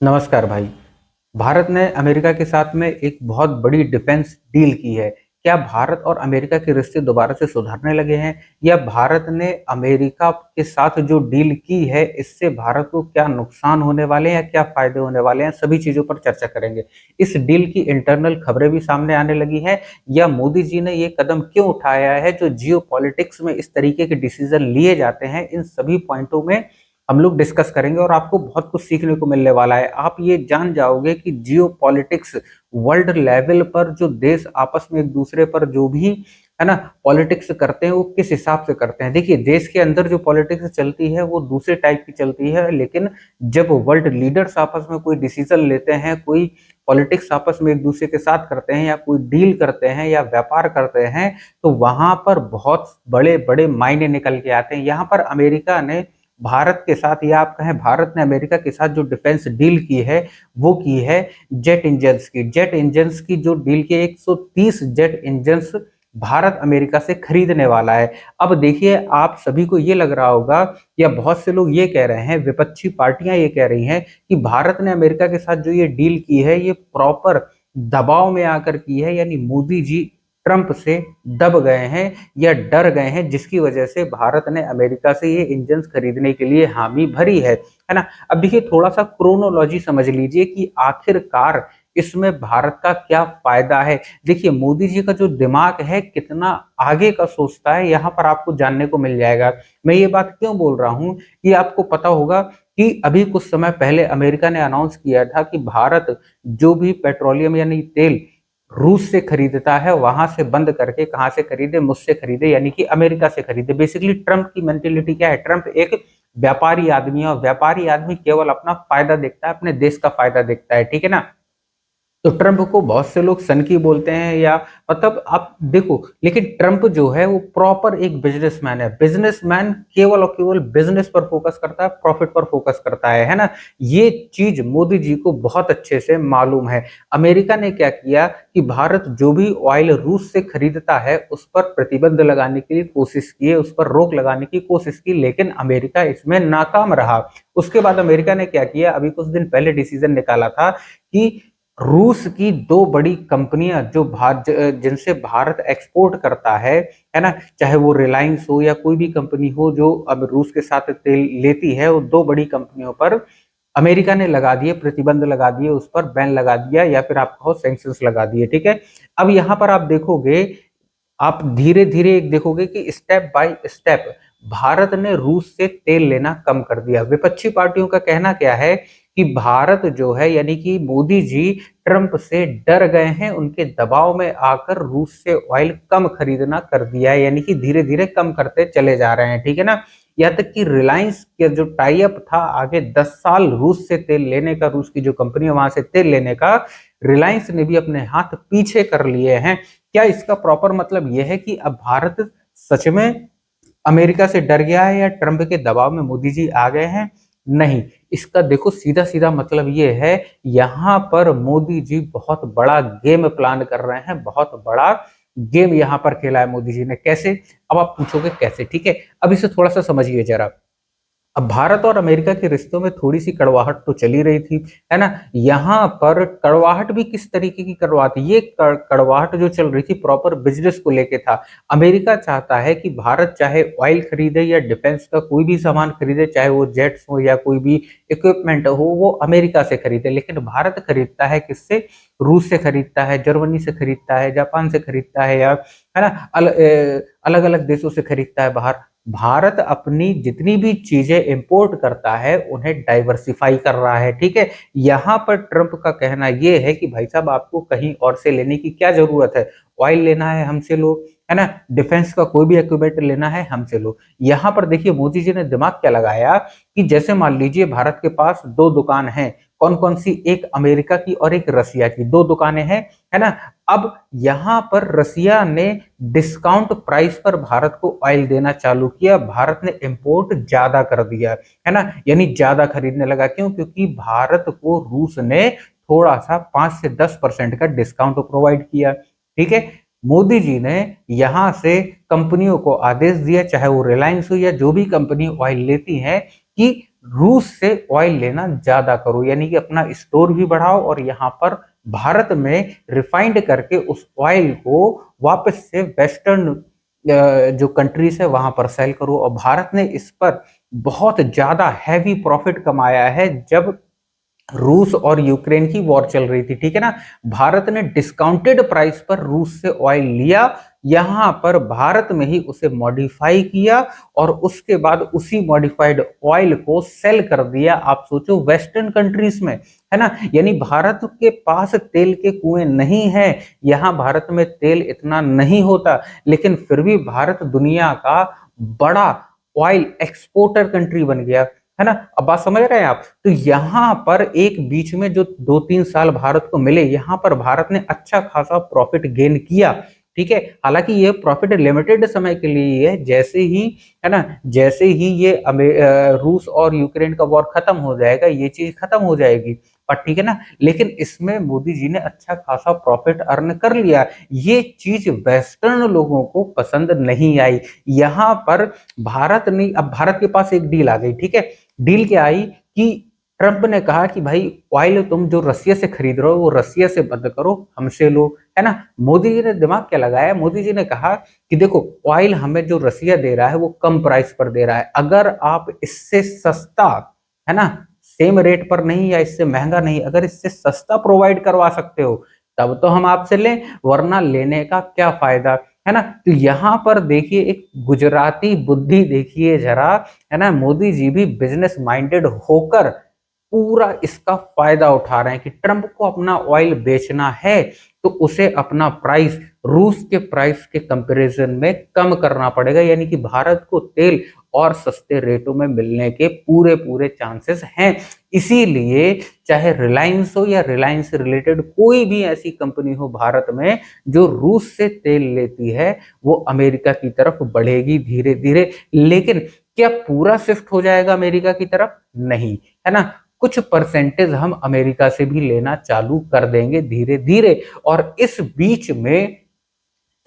नमस्कार भाई। भारत ने अमेरिका के साथ में एक बहुत बड़ी डिफेंस डील की है। क्या भारत और अमेरिका के रिश्ते दोबारा से सुधरने लगे हैं या भारत ने अमेरिका के साथ जो डील की है इससे भारत को क्या नुकसान होने वाले हैं या क्या फायदे होने वाले हैं, सभी चीजों पर चर्चा करेंगे। इस डील की इंटरनल खबरें भी सामने आने लगी हैं या मोदी जी ने ये कदम क्यों उठाया है, जो जियो पॉलिटिक्स में इस तरीके के डिसीजन लिए जाते हैं, इन सभी पॉइंटों में हम लोग डिस्कस करेंगे और आपको बहुत कुछ सीखने को मिलने वाला है। आप ये जान जाओगे कि जियो पॉलिटिक्स वर्ल्ड लेवल पर जो देश आपस में एक दूसरे पर जो भी है ना पॉलिटिक्स करते हैं वो किस हिसाब से करते हैं। देखिए, देश के अंदर जो पॉलिटिक्स चलती है वो दूसरे टाइप की चलती है, लेकिन जब वर्ल्ड लीडर्स आपस में कोई डिसीजन लेते हैं, कोई पॉलिटिक्स आपस में एक दूसरे के साथ करते हैं या कोई डील करते हैं या व्यापार करते हैं, तो वहां पर बहुत बड़े बड़े मायने निकल के आते हैं। यहाँ पर अमेरिका ने भारत के साथ, या आप कहें भारत ने अमेरिका के साथ जो डिफेंस डील की है वो की है जेट इंजन्स की जो डील की 130 जेट इंजन्स भारत अमेरिका से खरीदने वाला है। अब देखिए, आप सभी को ये लग रहा होगा या बहुत से लोग ये कह रहे हैं, विपक्षी पार्टियां ये कह रही हैं कि भारत ने अमेरिका के साथ जो ये डील की है ये प्रॉपर दबाव में आकर की है, यानी मोदी जी ट्रंप से दब गए हैं या डर गए हैं, जिसकी वजह से भारत ने अमेरिका से ये इंजन खरीदने के लिए हामी भरी है ना। अब देखिए, थोड़ा सा क्रोनोलॉजी समझ लीजिए कि आखिरकार इसमें भारत का क्या फायदा है। देखिए, मोदी जी का जो दिमाग है कितना आगे का सोचता है, यहाँ पर आपको जानने को मिल जाएगा। मैं ये बात क्यों बोल रहा हूँ कि आपको पता होगा कि अभी कुछ समय पहले अमेरिका ने अनाउंस किया था कि भारत जो भी पेट्रोलियम यानी तेल रूस से खरीदता है वहां से बंद करके कहां से खरीदे, मुझसे खरीदे, यानी कि अमेरिका से खरीदे। बेसिकली ट्रंप की मेंटेलिटी क्या है, ट्रंप एक व्यापारी आदमी है और व्यापारी आदमी केवल अपना फायदा देखता है, अपने देश का फायदा देखता है, ठीक है ना। तो ट्रंप को बहुत से लोग सनकी बोलते हैं या मतलब आप देखो, लेकिन ट्रंप जो है वो प्रॉपर एक बिजनेसमैन है। बिजनेसमैन केवल और केवल बिजनेस पर फोकस करता है, प्रॉफिट पर फोकस करता है ना। ये चीज मोदी जी को बहुत अच्छे से मालूम है। अमेरिका ने क्या किया कि भारत जो भी ऑयल रूस से खरीदता है उस पर प्रतिबंध लगाने की कोशिश की, उस पर रोक लगाने की कोशिश की, लेकिन अमेरिका इसमें नाकाम रहा। उसके बाद अमेरिका ने क्या किया, अभी कुछ दिन पहले डिसीजन निकाला था कि रूस की दो बड़ी कंपनियां जो जिनसे भारत एक्सपोर्ट करता है ना, चाहे वो रिलायंस हो या कोई भी कंपनी हो जो अब रूस के साथ तेल लेती है, वो दो बड़ी कंपनियों पर अमेरिका ने लगा दिए प्रतिबंध, लगा दिए, उस पर बैन लगा दिया या फिर आप कहो सैंक्शंस लगा दिए, ठीक है। अब यहाँ पर आप देखोगे, आप धीरे धीरे एक देखोगे कि स्टेप बाय स्टेप भारत ने रूस से तेल लेना कम कर दिया। विपक्षी पार्टियों का कहना क्या है कि भारत जो है यानी कि मोदी जी ट्रंप से डर गए हैं, उनके दबाव में आकर रूस से ऑयल कम खरीदना कर दिया है, यानी कि धीरे धीरे कम करते चले जा रहे हैं, ठीक है ना। यहाँ तक कि रिलायंस के जो टाई अप था आगे 10 साल रूस से तेल लेने का, रूस की जो कंपनी है वहां से तेल लेने का, रिलायंस ने भी अपने हाथ पीछे कर लिए हैं। क्या इसका प्रॉपर मतलब यह है कि अब भारत सच में अमेरिका से डर गया है या ट्रंप के दबाव में मोदी जी आ गए हैं? नहीं, इसका देखो सीधा सीधा मतलब ये है, यहाँ पर मोदी जी बहुत बड़ा गेम प्लान कर रहे हैं, बहुत बड़ा गेम यहाँ पर खेला है मोदी जी ने। कैसे? अब आप पूछोगे कैसे, ठीक है। अब इसे थोड़ा सा समझिए जरा। अब भारत और अमेरिका के रिश्तों में थोड़ी सी कड़वाहट तो चली रही थी, है ना। यहाँ पर कड़वाहट भी किस तरीके की कड़वाहट, ये कड़वाहट जो चल रही थी प्रॉपर बिजनेस को लेके था। अमेरिका चाहता है कि भारत चाहे ऑयल खरीदे या डिफेंस का कोई भी सामान खरीदे, चाहे वो जेट्स हो या कोई भी इक्विपमेंट हो, वो अमेरिका से खरीदे। लेकिन भारत खरीदता है किससे? रूस से खरीदता है, जर्मनी से खरीदता है, जापान से खरीदता है, या है ना अलग अलग देशों से खरीदता है बाहर। भारत अपनी जितनी भी चीजें इंपोर्ट करता है उन्हें डाइवर्सिफाई कर रहा है, ठीक है। यहाँ पर ट्रंप का कहना यह है कि भाई साहब, आपको कहीं और से लेने की क्या जरूरत है? ऑयल लेना है हमसे लो, है ना। डिफेंस का कोई भी इक्विपमेंट लेना है हमसे लो। यहाँ पर देखिए मोदी जी ने दिमाग क्या लगाया कि जैसे मान लीजिए भारत के पास दो दुकान है, कौन कौन सी? एक अमेरिका की और एक रसिया की, दो दुकानें हैं, है ना। अब यहाँ पर रसिया ने डिस्काउंट प्राइस पर भारत को ऑयल देना चालू किया, भारत ने इंपोर्ट ज्यादा कर दिया, है ना, यानी ज्यादा खरीदने लगा। क्यों? क्योंकि भारत को रूस ने थोड़ा सा 5 से 10% का डिस्काउंट प्रोवाइड किया, ठीक है। मोदी जी ने यहां से कंपनियों को आदेश दिया, चाहे वो रिलायंस हो या जो भी कंपनी ऑयल लेती है, कि रूस से ऑयल लेना ज्यादा करो, यानी कि अपना स्टोर भी बढ़ाओ और यहाँ पर भारत में रिफाइंड करके उस ऑयल को वापस से वेस्टर्न जो कंट्रीज है वहां पर सेल करो। और भारत ने इस पर बहुत ज्यादा हैवी प्रॉफिट कमाया है। जब रूस और यूक्रेन की वॉर चल रही थी, ठीक है ना, भारत ने डिस्काउंटेड प्राइस पर रूस से ऑयल लिया, यहां पर भारत में ही उसे मॉडिफाई किया और उसके बाद उसी मॉडिफाइड ऑयल को सेल कर दिया। आप सोचो वेस्टर्न कंट्रीज में, है ना, यानी भारत के पास तेल के कुएं नहीं है, यहां भारत में तेल इतना नहीं होता, लेकिन फिर भी भारत दुनिया का बड़ा ऑयल एक्सपोर्टर कंट्री बन गया, है ना। अब बात समझ रहे हैं आप। तो यहां पर एक बीच में जो 2-3 साल भारत को मिले, यहां पर भारत ने अच्छा खासा प्रॉफिट गेन किया, ठीक है। हालांकि ये प्रॉफिट लिमिटेड समय के लिए है, जैसे ही, है ना, जैसे ही ये रूस और यूक्रेन का वॉर खत्म हो जाएगा ये चीज खत्म हो जाएगी, पर ठीक है ना। लेकिन इसमें मोदी जी ने अच्छा खासा प्रॉफिट अर्न कर लिया, ये चीज वेस्टर्न लोगों को पसंद नहीं आई। यहां पर भारत ने, अब भारत के पास एक डील आ गई, ठीक है। डील क्या आई कि ट्रंप ने कहा कि भाई ऑयल तुम जो रसिया से खरीद रहे हो वो रसिया से बंद करो, हमसे लो, है ना। मोदी जी ने दिमाग क्या लगाया, मोदी जी ने कहा कि देखो ऑयल हमें जो रसिया दे रहा है वो कम प्राइस पर दे रहा है, अगर आप इससे सस्ता, है ना, सेम रेट पर नहीं या इससे महंगा नहीं, अगर इससे सस्ता प्रोवाइड करवा सकते हो तब तो हम आपसे लें, वरना लेने का क्या फायदा, है ना। तो यहां पर देखिए एक गुजराती बुद्धि देखिए जरा, है ना। मोदी जी भी बिजनेस माइंडेड होकर पूरा इसका फायदा उठा रहे हैं कि ट्रंप को अपना ऑयल बेचना है तो उसे अपना प्राइस रूस के प्राइस के कंपैरिजन में कम करना पड़ेगा, यानी कि भारत को तेल और सस्ते रेटों में मिलने के पूरे पूरे चांसेस हैं। इसीलिए चाहे रिलायंस हो या रिलायंस रिलेटेड कोई भी ऐसी कंपनी हो भारत में जो रूस से तेल लेती है, वो अमेरिका की तरफ बढ़ेगी धीरे धीरे। लेकिन क्या पूरा शिफ्ट हो जाएगा अमेरिका की तरफ? नहीं, है ना। कुछ परसेंटेज हम अमेरिका से भी लेना चालू कर देंगे धीरे धीरे। और इस बीच में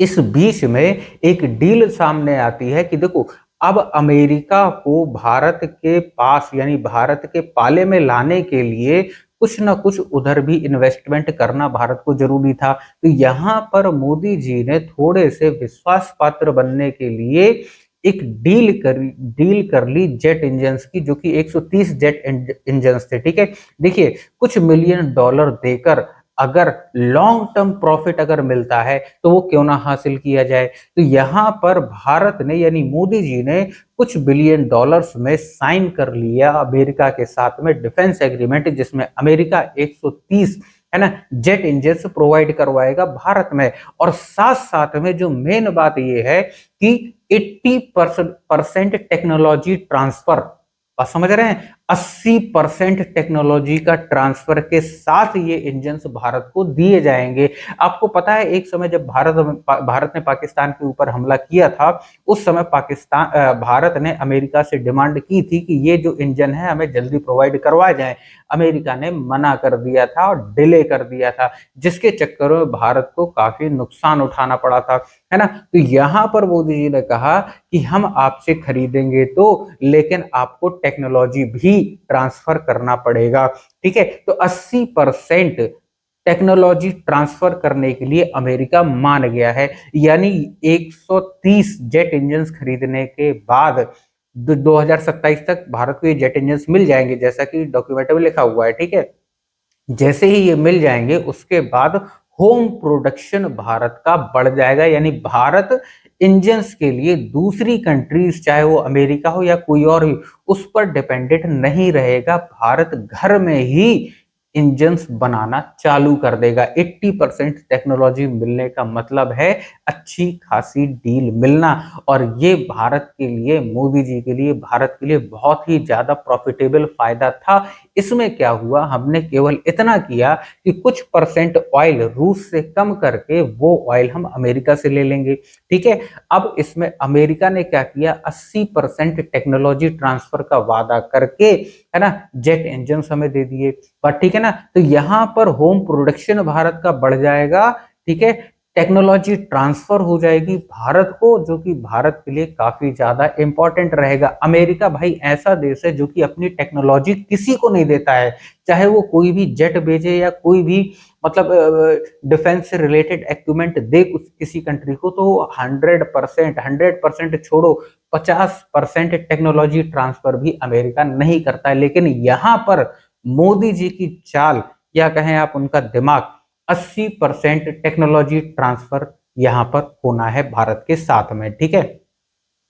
एक डील सामने आती है कि देखो अब अमेरिका को भारत के पास यानी भारत के पाले में लाने के लिए कुछ ना कुछ उधर भी इन्वेस्टमेंट करना भारत को जरूरी था। तो यहां पर मोदी जी ने थोड़े से विश्वास पात्र बनने के लिए एक डील कर ली जेट इंजन्स की, जो कि 130 जेट इंजन्स थे, ठीक है। देखिए कुछ मिलियन डॉलर देकर अगर लॉन्ग टर्म प्रॉफिट अगर मिलता है तो वो क्यों ना हासिल किया जाए। तो यहां पर भारत ने यानी मोदी जी ने कुछ बिलियन डॉलर्स में साइन कर लिया अमेरिका के साथ में डिफेंस एग्रीमेंट, जिसमें अमेरिका 130, है ना, जेट इंजन प्रोवाइड करवाएगा भारत में। और साथ साथ में जो मेन बात ये है कि 80% टेक्नोलॉजी ट्रांसफर, बात समझ रहे हैं, 80% टेक्नोलॉजी का ट्रांसफर के साथ ये इंजन्स भारत को दिए जाएंगे। आपको पता है एक समय जब भारत ने पाकिस्तान के ऊपर हमला किया था, उस समय भारत ने अमेरिका से डिमांड की थी कि ये जो इंजन है हमें जल्दी प्रोवाइड करवाए जाए। अमेरिका ने मना कर दिया था और डिले कर दिया था, जिसके चक्कर में भारत को काफी नुकसान उठाना पड़ा था, है ना। तो यहां पर मोदी जी ने कहा कि हम आपसे खरीदेंगे तो, लेकिन आपको टेक्नोलॉजी भी ट्रांसफर करना पड़ेगा, ठीक है। तो 80% टेक्नोलॉजी ट्रांसफर करने के लिए अमेरिका मान गया है। यानी 130 जेट इंजन खरीदने के बाद 2027 तक भारत को ये जेट इंजन मिल जाएंगे, जैसा कि डॉक्यूमेंट में लिखा हुआ है, ठीक है। जैसे ही ये मिल जाएंगे उसके बाद होम प्रोडक्शन भारत का बढ़ जाएगा, यानी भारत इंजन्स के लिए दूसरी कंट्रीज चाहे वो अमेरिका हो या कोई और ही उस पर डिपेंडेंट नहीं रहेगा। भारत घर में ही इंजन्स बनाना चालू कर देगा। 80% टेक्नोलॉजी मिलने का मतलब है अच्छी खासी डील मिलना। और ये भारत के लिए, मोदी जी के लिए, भारत के लिए बहुत ही ज्यादा प्रॉफिटेबल फायदा था। इसमें क्या हुआ, हमने केवल इतना किया कि कुछ परसेंट ऑयल रूस से कम करके वो ऑयल हम अमेरिका से ले लेंगे, ठीक है। अब इसमें अमेरिका ने क्या किया, 80% टेक्नोलॉजी ट्रांसफर का वादा करके, है ना, जेट इंजन हमें दे दिए, पर ठीक है ना। तो यहां पर होम प्रोडक्शन भारत का बढ़ जाएगा, ठीक है। टेक्नोलॉजी ट्रांसफर हो जाएगी भारत को, जो कि भारत के लिए काफी ज्यादा इंपॉर्टेंट रहेगा। अमेरिका भाई ऐसा देश है जो कि अपनी टेक्नोलॉजी किसी को नहीं देता है, चाहे वो कोई भी जेट भेजे या कोई भी मतलब डिफेंस से रिलेटेड इक्विपमेंट दे किसी कंट्री को, तो 100% छोड़ो 50% टेक्नोलॉजी ट्रांसफर भी अमेरिका नहीं करता है। लेकिन यहाँ पर मोदी जी की चाल या कहें आप उनका दिमाग, 80% टेक्नोलॉजी ट्रांसफर यहाँ पर होना है भारत के साथ में, ठीक है।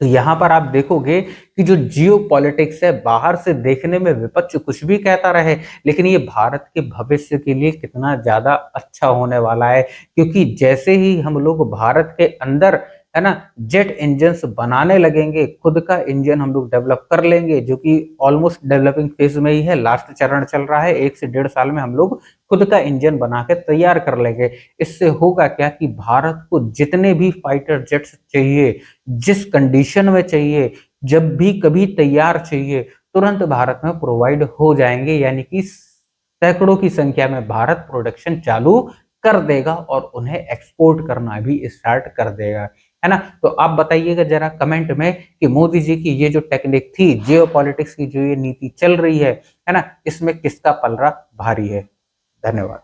तो यहाँ पर आप देखोगे कि जो जियो पॉलिटिक्स है, बाहर से देखने में विपक्ष कुछ भी कहता रहे, लेकिन ये भारत के भविष्य के लिए कितना ज्यादा अच्छा होने वाला है। क्योंकि जैसे ही हम लोग भारत के अंदर, है ना, जेट इंजन्स बनाने लगेंगे, खुद का इंजन हम लोग डेवलप कर लेंगे, जो कि ऑलमोस्ट डेवलपिंग फेज में ही है, लास्ट चरण चल रहा है, 1 से 1.5 साल में हम लोग खुद का इंजन बना के तैयार कर लेंगे। इससे होगा क्या कि भारत को जितने भी फाइटर जेट्स चाहिए, जिस कंडीशन में चाहिए, जब भी कभी तैयार चाहिए, तुरंत भारत में प्रोवाइड हो जाएंगे। यानी कि सैकड़ों की संख्या में भारत प्रोडक्शन चालू कर देगा और उन्हें एक्सपोर्ट करना भी स्टार्ट कर देगा, है ना। तो आप बताइएगा जरा कमेंट में कि मोदी जी की ये जो टेक्निक थी, जियो पॉलिटिक्स की जो ये नीति चल रही है ना, इसमें किसका पलड़ा भारी है। धन्यवाद।